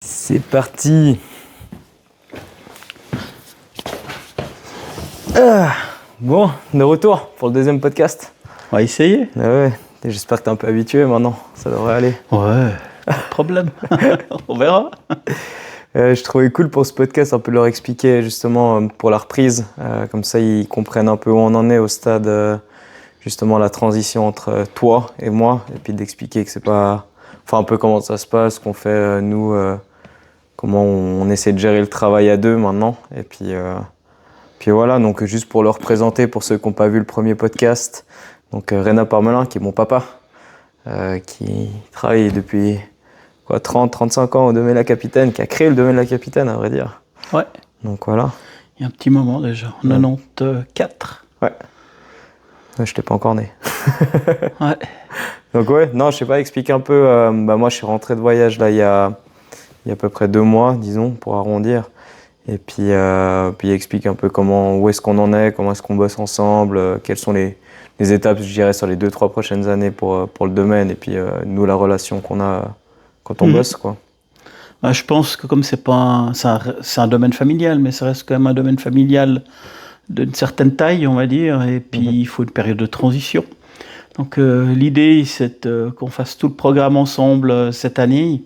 C'est parti. Bon, de retour pour le deuxième podcast. On va essayer. Ouais, j'espère que t'es un peu habitué maintenant, ça devrait aller. Ouais, pas de problème. On verra. Je trouvais cool pour ce podcast un peu de leur expliquer justement pour la reprise, comme ça ils comprennent un peu où on en est au stade, justement la transition entre toi et moi, et puis d'expliquer que c'est pas, enfin un peu comment ça se passe, qu'on fait nous, comment on essaie de gérer le travail à deux maintenant, et puis voilà, donc juste pour le représenter pour ceux qui n'ont pas vu le premier podcast, donc Réna Parmelin qui est mon papa, qui travaille depuis 30-35 ans au domaine de la Capitaine, qui a créé le domaine de la Capitaine à vrai dire. Ouais. Donc voilà. Il y a un petit moment déjà, en 94. Ouais. Je n'étais pas encore né. Ouais. Donc ouais, non, je sais pas, explique un peu. Moi, je suis rentré de voyage là il y a à peu près 2 mois, disons, pour arrondir. Et puis explique un peu où est-ce qu'on en est, comment est-ce qu'on bosse ensemble, quelles sont les étapes, je dirais, sur les 2-3 prochaines années pour le domaine, et puis nous, la relation qu'on a quand on bosse, quoi. Bah, je pense que comme c'est un domaine familial, mais ça reste quand même un domaine familial d'une certaine taille, on va dire, et puis il faut une période de transition. Donc l'idée, c'est qu'on fasse tout le programme ensemble cette année.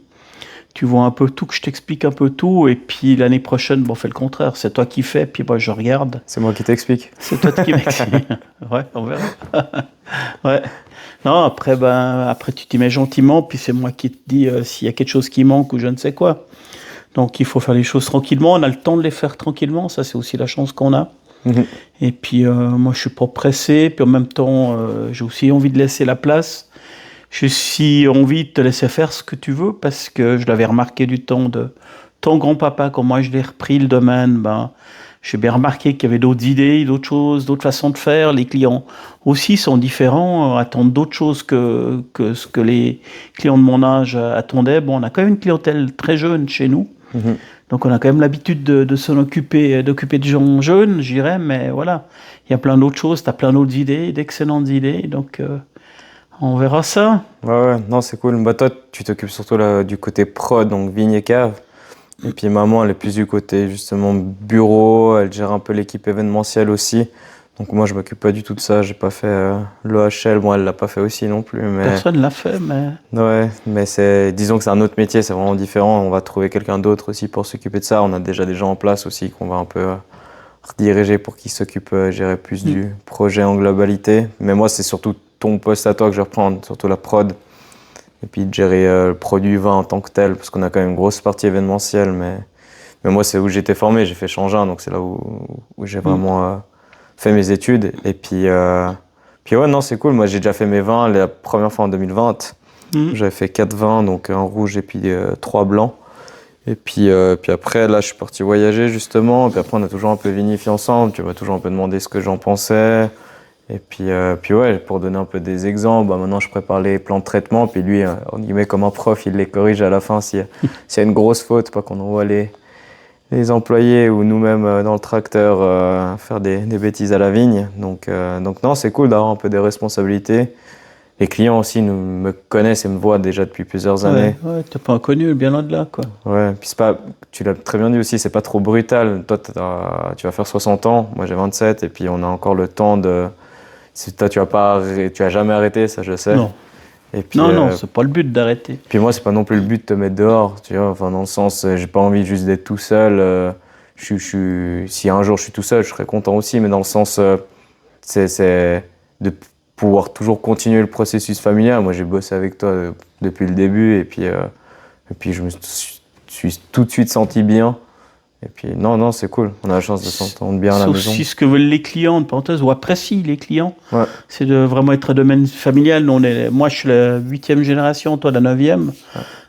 Tu vois un peu tout, que je t'explique un peu tout, et puis l'année prochaine, on fait le contraire. C'est toi qui fais, puis moi je regarde. C'est moi qui t'explique. C'est toi qui m'explique. Ouais, on verra. Ouais. Non, après tu t'y mets gentiment, puis c'est moi qui te dis s'il y a quelque chose qui manque ou je ne sais quoi. Donc il faut faire les choses tranquillement. On a le temps de les faire tranquillement. Ça, c'est aussi la chance qu'on a. Et puis moi, je suis pas pressé. Puis en même temps, j'ai aussi envie de laisser la place. J'ai aussi envie de te laisser faire ce que tu veux, parce que je l'avais remarqué du temps de ton grand-papa, quand moi je l'ai repris le domaine, j'ai bien remarqué qu'il y avait d'autres idées, d'autres choses, d'autres façons de faire. Les clients aussi sont différents, attendent d'autres choses que ce que les clients de mon âge attendaient. Bon, on a quand même une clientèle très jeune chez nous. Donc on a quand même l'habitude de s'en occuper, d'occuper de gens jeunes, je dirais, mais voilà. Il y a plein d'autres choses, tu as plein d'autres idées, d'excellentes idées, donc... on verra ça. Ouais, non, c'est cool. Toi, tu t'occupes surtout là, du côté prod, donc vigne et cave. Et puis maman, elle est plus du côté justement bureau, elle gère un peu l'équipe événementielle aussi. Donc moi, je m'occupe pas du tout de ça. J'ai pas fait l'OHL, bon, elle l'a pas fait aussi non plus. Mais... Personne l'a fait, mais... Ouais, mais disons que c'est un autre métier, c'est vraiment différent. On va trouver quelqu'un d'autre aussi pour s'occuper de ça. On a déjà des gens en place aussi qu'on va un peu rediriger pour qu'ils s'occupent, gérer plus du projet en globalité. Mais moi, c'est surtout ton poste à toi que je vais reprendre, surtout la prod, et puis de gérer le produit vin en tant que tel, parce qu'on a quand même une grosse partie événementielle, mais moi c'est où j'étais formé, j'ai fait Changin, donc c'est là où j'ai vraiment fait mes études, et puis ouais, non, c'est cool. Moi j'ai déjà fait mes vins la première fois en 2020, j'avais fait 4 vins, donc un rouge et puis 3 blancs, et puis après là je suis parti voyager justement, et puis après on a toujours un peu vinifié ensemble, tu m'as toujours un peu demandé ce que j'en pensais. Et puis ouais, pour donner un peu des exemples, maintenant je prépare les plans de traitement, puis lui, on y met comme un prof, il les corrige à la fin s'il y a une grosse faute, pas qu'on envoie les employés ou nous-mêmes dans le tracteur faire des bêtises à la vigne. Donc non, c'est cool d'avoir un peu des responsabilités. Les clients aussi me connaissent et me voient déjà depuis plusieurs années. Ouais, t'es pas inconnu, bien au-delà, quoi. Ouais, puis tu l'as très bien dit aussi, c'est pas trop brutal. Toi, tu vas faire 60 ans, moi j'ai 27, et puis on a encore le temps de... Toi, tu as jamais arrêté, ça je sais. Non. Et puis, non, c'est pas le but d'arrêter. Puis moi, c'est pas non plus le but de te mettre dehors, tu vois. Enfin, dans le sens, j'ai pas envie juste d'être tout seul. Si un jour je suis tout seul, je serais content aussi, mais dans le sens, c'est de pouvoir toujours continuer le processus familial. Moi, j'ai bossé avec toi depuis le début, et puis je me suis tout de suite senti bien. Et puis, non, c'est cool. On a la chance de s'entendre bien à la maison. C'est aussi ce que veulent les clients, en parenthèse, ou apprécient les clients. Ouais. C'est de vraiment être un domaine familial. Moi, je suis la 8e génération, toi la 9e. Ouais.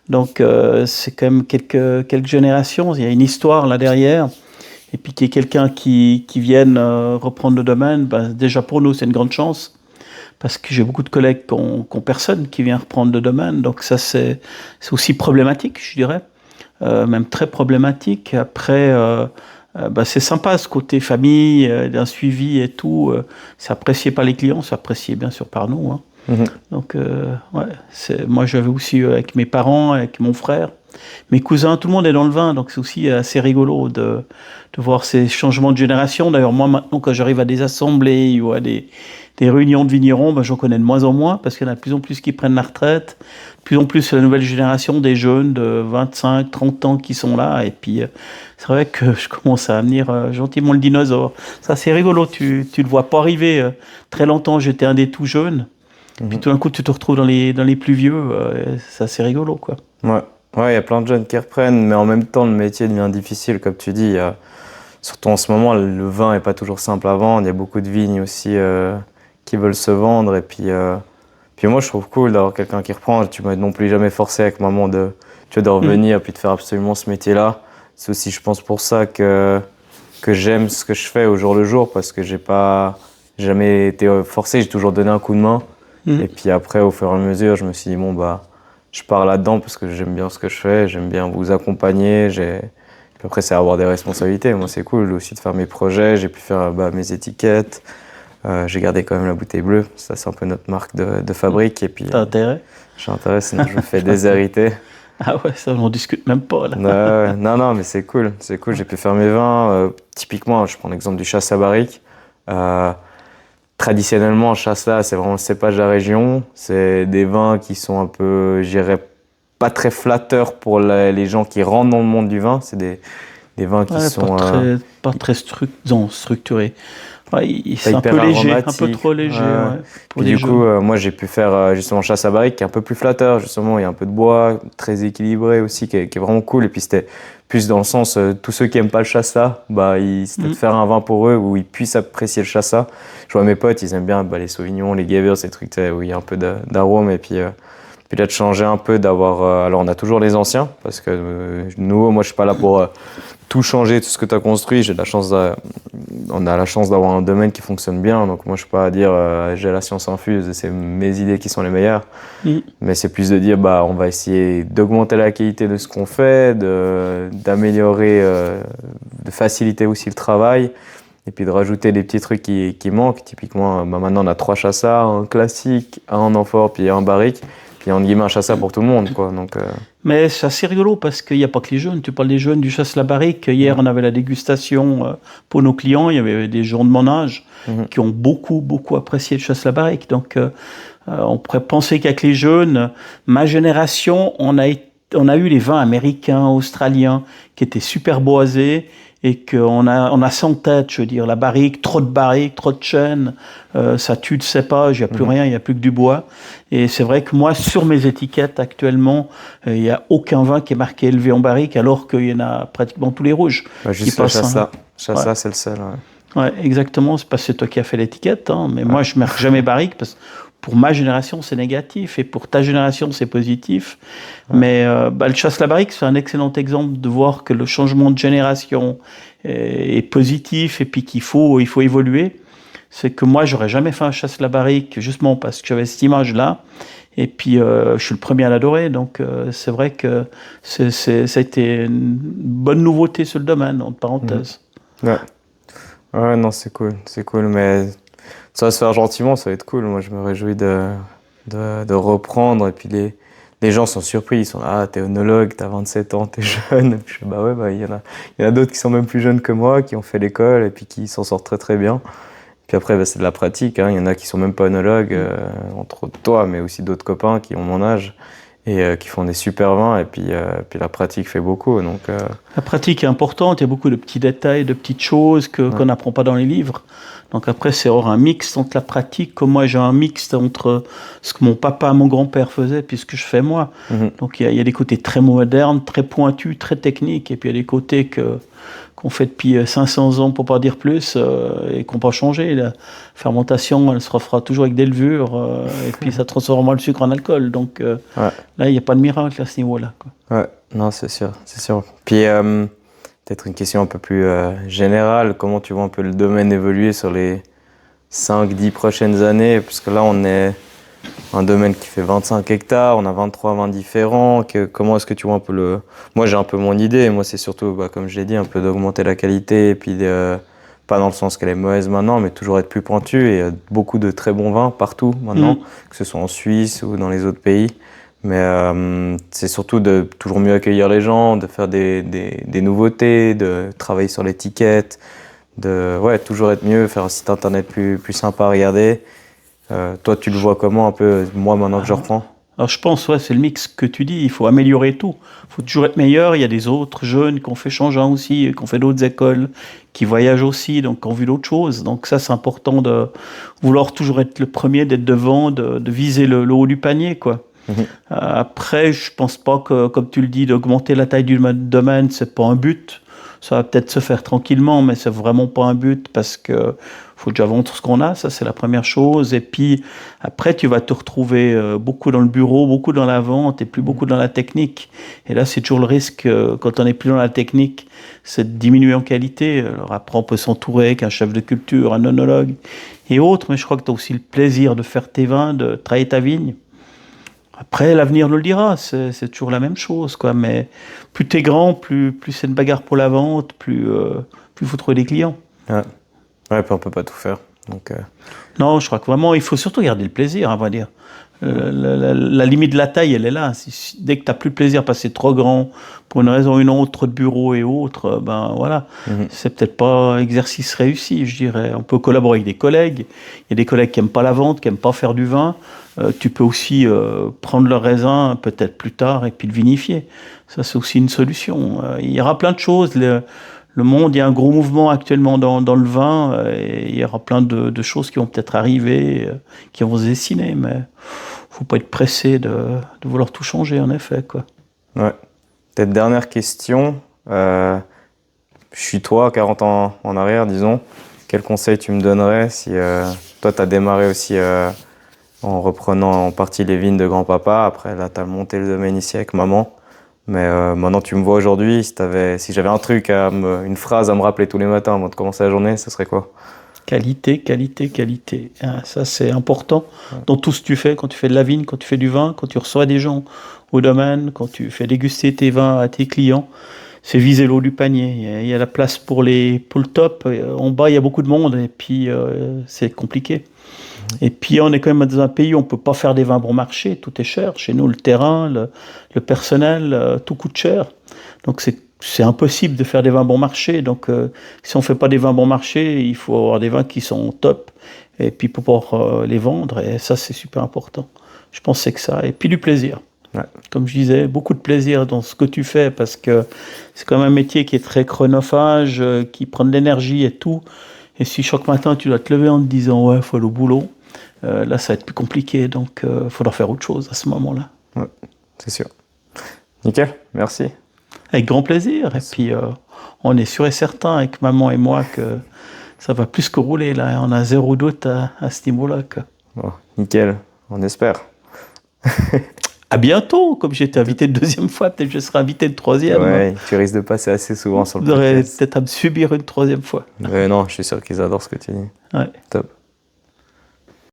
Donc, c'est quand même quelques générations. Il y a une histoire là derrière. Et puis, qu'il y ait quelqu'un qui vienne reprendre le domaine, déjà pour nous, c'est une grande chance. Parce que j'ai beaucoup de collègues qui n'ont personne qui vient reprendre le domaine. Donc, ça, c'est aussi problématique, je dirais. Même très problématique. Après, c'est sympa ce côté famille, d'un suivi et tout. C'est apprécié par les clients, c'est apprécié bien sûr par nous. Hein. Donc, ouais, moi j'avais aussi avec mes parents, avec mon frère. mes cousins, tout le monde est dans le vin, donc c'est aussi assez rigolo de voir ces changements de génération. D'ailleurs, moi, maintenant, quand j'arrive à des assemblées ou à des réunions de vignerons, ben, j'en connais de moins en moins parce qu'il y en a de plus en plus qui prennent la retraite. De plus en plus, c'est la nouvelle génération des jeunes de 25, 30 ans qui sont là. Et puis, c'est vrai que je commence à amener gentiment le dinosaure. Ça, c'est rigolo. Tu le vois pas arriver. Très longtemps, j'étais un des tout jeunes. Puis tout d'un coup, tu te retrouves dans les plus vieux. C'est assez rigolo, quoi. Ouais, ouais, il y a plein de jeunes qui reprennent, mais en même temps, le métier devient difficile, comme tu dis. Surtout en ce moment, le vin est pas toujours simple à vendre. Il y a beaucoup de vignes aussi qui veulent se vendre. Et puis moi, je trouve cool d'avoir quelqu'un qui reprend. Tu m'as non plus jamais forcé avec maman de revenir puis de faire absolument ce métier-là. C'est aussi, je pense, pour ça que j'aime ce que je fais au jour le jour, parce que j'ai pas jamais été forcé. J'ai toujours donné un coup de main. Et puis après, au fur et à mesure, je me suis dit, bon, bah, je pars là-dedans parce que j'aime bien ce que je fais, j'aime bien vous accompagner. Puis après, c'est avoir des responsabilités. Moi, c'est cool aussi de faire mes projets. J'ai pu faire mes étiquettes. J'ai gardé quand même la bouteille bleue. Ça, c'est un peu notre marque de fabrique. Et puis, T'as intérêt? j'ai intérêt, sinon je me fais déshériter. Ah ouais, ça, on n'en discute même pas, là. Ouais. Non, mais c'est cool. C'est cool. J'ai pu faire mes vins. Typiquement, je prends l'exemple du Chasselas barrique. Traditionnellement, Chasselas, c'est vraiment le cépage de la région. C'est des vins qui sont un peu, je dirais, pas très flatteurs pour les gens qui rentrent dans le monde du vin. C'est des vins qui sont pas très structurés. Ouais, c'est un hyper peu léger, un peu aromatiques. trop léger. Ouais, pour Puis les du jeux. coup, moi, j'ai pu faire justement Chasselas barrique qui est un peu plus flatteur. Justement, il y a un peu de bois, très équilibré aussi, qui est vraiment cool. Et puis c'était plus dans le sens, tous ceux qui aiment pas le Chasselas, c'était de faire un vin pour eux où ils puissent apprécier le Chasselas. Je vois mes potes, ils aiment bien les sauvignons, les Gewürz, ces trucs où il y a un peu d'arôme. Et puis là, de changer un peu, d'avoir. Alors, on a toujours les anciens, parce que moi, je suis pas là pour tout changer, tout ce que tu as construit. On a la chance d'avoir un domaine qui fonctionne bien. Donc, moi, je suis pas à dire j'ai la science infuse, c'est mes idées qui sont les meilleures. Mais c'est plus de dire on va essayer d'augmenter la qualité de ce qu'on fait, d'améliorer, de faciliter aussi le travail. Et puis de rajouter des petits trucs qui manquent. Typiquement, maintenant, on a 3 Chasselas, un classique, un en amphore, puis un barrique. Puis en guillemets, un Chasselas pour tout le monde, quoi. Donc, Mais c'est assez rigolo parce qu'il n'y a pas que les jeunes. Tu parles des jeunes du Chasselas barrique. Hier, on avait la dégustation pour nos clients. Il y avait des gens de mon âge qui ont beaucoup, beaucoup apprécié le Chasselas barrique. Donc, on pourrait penser qu'avec les jeunes, ma génération, on a eu les vins américains, australiens, qui étaient super boisés et qu'on a ça en tête, je veux dire, la barrique, trop de chêne, ça tue le cépage, il n'y a plus rien, il n'y a plus que du bois. Et c'est vrai que moi, sur mes étiquettes actuellement, il n'y a aucun vin qui est marqué élevé en barrique, alors qu'il y en a pratiquement tous les rouges. juste le Chasselas. Chasselas, c'est le seul. Ouais, exactement, c'est parce que c'est toi qui as fait l'étiquette, mais moi, je ne marque jamais barrique parce que pour ma génération, c'est négatif, et pour ta génération, c'est positif. Mais le Chasselas barrique, c'est un excellent exemple de voir que le changement de génération est positif, et puis il faut évoluer. C'est que moi, j'aurais jamais fait un Chasselas barrique, justement parce que j'avais cette image-là. Et puis, je suis le premier à l'adorer. Donc, c'est vrai que ça a été une bonne nouveauté sur le domaine, entre parenthèses. Ouais, non, c'est cool, mais ça va se faire gentiment, ça va être cool. Moi, je me réjouis de reprendre. Et puis, les gens sont surpris. Ils sont là, t'es œnologue, t'as 27 ans, t'es jeune. Et puis, il y en a d'autres qui sont même plus jeunes que moi, qui ont fait l'école et puis qui s'en sortent très, très bien. Puis après, c'est de la pratique. Il y en a qui sont même pas œnologues, entre autres toi, mais aussi d'autres copains qui ont mon âge et qui font des super vins. Et puis la pratique fait beaucoup. Donc, La pratique est importante. Il y a beaucoup de petits détails, de petites choses qu'on n'apprend pas dans les livres. Donc après, c'est un mix entre la pratique, comme moi j'ai un mix entre ce que mon papa, mon grand-père faisaient, puis ce que je fais moi. Donc il y a des côtés très modernes, très pointus, très techniques, et puis il y a des côtés qu'on fait depuis 500 ans, pour pas dire plus, et qu'on n'a pas changé. La fermentation, elle se refera toujours avec des levures, et puis ça transformera le sucre en alcool. Donc là, il n'y a pas de miracle à ce niveau-là, quoi. Ouais, non, c'est sûr. Puis peut-être une question un peu plus générale. Comment tu vois un peu le domaine évoluer sur les 5-10 prochaines années? Parce que là, on est un domaine qui fait 25 hectares, on a 23 vins différents. Comment est-ce que tu vois un peu Moi, j'ai un peu mon idée. Moi, c'est surtout, comme je l'ai dit, un peu d'augmenter la qualité. Et puis, pas dans le sens qu'elle est mauvaise maintenant, mais toujours être plus pointu. Et il y a beaucoup de très bons vins partout maintenant, que ce soit en Suisse ou dans les autres pays. Mais c'est surtout de toujours mieux accueillir les gens, de faire des nouveautés, de travailler sur l'étiquette, de toujours être mieux, faire un site internet plus sympa à regarder. Toi, tu le vois comment un peu, moi maintenant que je reprends? Alors je pense, c'est le mix que tu dis, il faut améliorer tout. Il faut toujours être meilleur. Il y a des autres jeunes qui ont fait changeant aussi, qui ont fait d'autres écoles, qui voyagent aussi, donc qui ont vu d'autres choses. Donc ça, c'est important de vouloir toujours être le premier, d'être devant, de viser le haut du panier, quoi. Après, je pense pas que, comme tu le dis, d'augmenter la taille du domaine, c'est pas un but. Ça va peut-être se faire tranquillement, mais c'est vraiment pas un but parce que faut déjà vendre ce qu'on a, ça c'est la première chose. Et puis après, tu vas te retrouver beaucoup dans le bureau, beaucoup dans la vente et plus beaucoup dans la technique. Et là, c'est toujours le risque quand on n'est plus dans la technique, c'est de diminuer en qualité. Alors après, on peut s'entourer avec un chef de culture, un œnologue et autres, mais je crois que tu as aussi le plaisir de faire tes vins, de travailler ta vigne. Après, l'avenir nous le dira, c'est toujours la même chose, quoi. Mais plus t'es grand, plus c'est une bagarre pour la vente, plus faut trouver des clients. Ouais, puis on peut pas tout faire. Donc, Non, je crois que vraiment, il faut surtout garder le plaisir, on va dire. La limite de la taille, elle est là. Dès que tu n'as plus de plaisir parce que c'est trop grand, pour une raison ou une autre, trop de bureaux et autres, ben voilà, c'est peut-être pas un exercice réussi, je dirais. On peut collaborer avec des collègues. Il y a des collègues qui n'aiment pas la vente, qui n'aiment pas faire du vin. Tu peux aussi prendre le raisin peut-être plus tard et puis le vinifier. Ça, c'est aussi une solution. Il y aura plein de choses. Le monde, il y a un gros mouvement actuellement dans le vin et il y aura plein de choses qui vont peut-être arriver, qui vont se dessiner, mais faut pas être pressé de vouloir tout changer, en effet, quoi. Ouais. Peut-être dernière question. Je suis toi, 40 ans en arrière, disons. Quel conseil tu me donnerais si toi, tu as démarré aussi en reprenant en partie les vignes de grand-papa. Après, là, tu as monté le domaine ici avec maman. Mais maintenant, tu me vois aujourd'hui. Si j'avais un truc, une phrase à me rappeler tous les matins avant de commencer la journée, ce serait quoi? Qualité, qualité, qualité. Ça, c'est important dans tout ce que tu fais. Quand tu fais de la vigne, quand tu fais du vin, quand tu reçois des gens au domaine, quand tu fais déguster tes vins à tes clients, c'est viser le haut du panier. Il y a la place pour le top. En bas, il y a beaucoup de monde et puis c'est compliqué. Et puis on est quand même dans un pays où on ne peut pas faire des vins bon marché, tout est cher. Chez nous, le terrain, le personnel, tout coûte cher. Donc c'est impossible de faire des vins bon marché. Donc si on ne fait pas des vins bon marché, il faut avoir des vins qui sont top et puis pour pouvoir les vendre. Et ça, c'est super important. Je pense que c'est que ça. Et puis du plaisir. Ouais. Comme je disais, beaucoup de plaisir dans ce que tu fais parce que c'est quand même un métier qui est très chronophage, qui prend de l'énergie et tout. Et si chaque matin tu dois te lever en te disant ouais, il faut aller au boulot, là ça va être plus compliqué, donc il faudra faire autre chose à ce moment-là. Ouais, c'est sûr. Nickel, merci. Avec grand plaisir. Et puis on est sûr et certain avec maman et moi que ça va plus que rouler là. On a zéro doute à ce niveau-là. Bon, nickel, on espère. À bientôt, comme j'ai été invité une deuxième fois, peut-être que je serai invité une troisième. Ouais, tu risques de passer assez souvent sur le podcast. Vous aurez podcast. peut-être à me subir une troisième fois. Non, je suis sûr qu'ils adorent ce que tu dis. Ouais. Top.